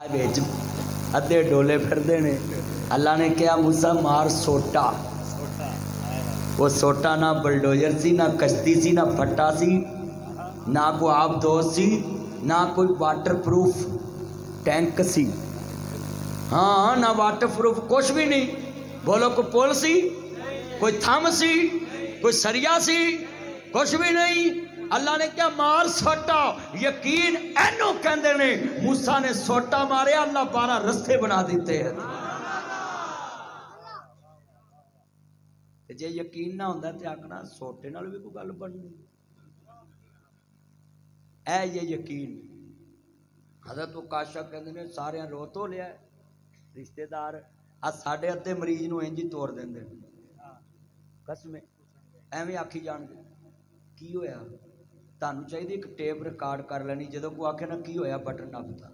بیچ ادھے ڈولے پھردے نے۔ اللہ نے کہا موسیٰ مار سوٹا۔ وہ سوٹا نہ بلڈوزر سی، نہ کشتی سی، نہ پھٹا سی، نہ کوئی آب دوست سی، نہ کوئی واٹر پروف ٹینک سی، ہاں نہ واٹر پروف کچھ بھی نہیں۔ بولو کوئی پول سی، کوئی تھم سی، کوئی سریا سی، کچھ بھی نہیں۔ اللہ نے کیا مار سوٹا۔ یقین اینو کہندے نے موسیٰ نے سوٹا مارے اللہ 12 رستے بنا دیتے ہیں۔ جے یقین نہ ہوندہ تے آکھنا سوٹے نال بھی کوئی گل بننی۔ اے یہ یقین حضرت عکاشہ کہندے نے سارے رو تو لیا ہے رشتہ دار ساڈے ادھے مریض نو انج ہی توڑ دیندے قسم ایویں آکھی جان گے کی ہویا تانوں چاہیے ایک ٹیپ ریکارڈ کر لینی جدوں کوئی آکھے نا کی ہویا بٹن نپتا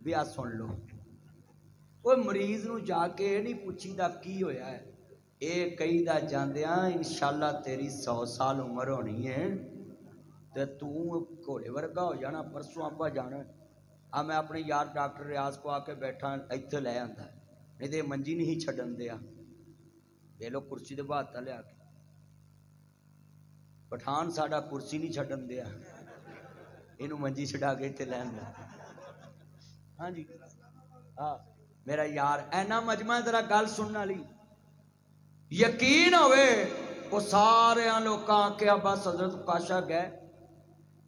بھی آ سن لو۔ کوئی مریض نو جا کے نہیں پوچھی دا کی ہویا ہے، اے کئی دا جاندیاں انشاءاللہ تیری 100 سال عمر ہونی ہے تے تو گھوڑے ورگا ہو جانا، پرسوں ابا جانا۔ میں اپنے یار ڈاکٹر ریاض کو آ کے بیٹھا ایتھے لے آندا ہے، نہیں تے منجی نہیں چھڈن دیا، دے لو کرسی دے بہاتا لیا کے پٹھان ساڈا کرسی نہیں چھڈن دیا، اینو منجی چھڈا کے ایتھے لے آندا۔ ہاں جی ہاں میرا یار اینا مجمع ذرا گل سنن والی یقین ہوئے وہ سارے لوکاں کے بس حضرت عکاشہ گئے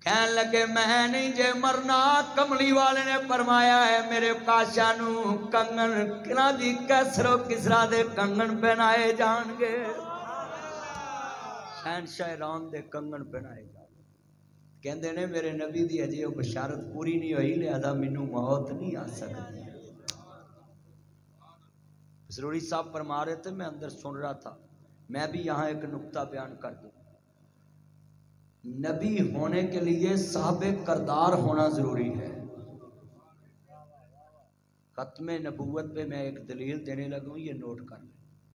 کہن لگے میں نہیں جے مرنا۔ کملی والے نے فرمایا ہے میرے عکاشہ نو کنگن کنا دی کیسر و کسرا دے کنگن پہنائے جان گے، شہنشاہ ایران دے کنگن پہنائے جان گے۔ کہندے نے میرے نبی دی اجے وہ بشارت پوری نہیں ہوئی لہذا مینوں موت نہیں آ سکتی۔ ضروری صاحب فرما رہے تھے میں اندر سن رہا تھا، میں بھی یہاں ایک نقطہ بیان کر دوں۔ نبی ہونے کے لیے صاحب کردار ہونا ضروری ہے۔ ختم نبوت پہ میں ایک دلیل دینے لگوں، یہ نوٹ کر لیں۔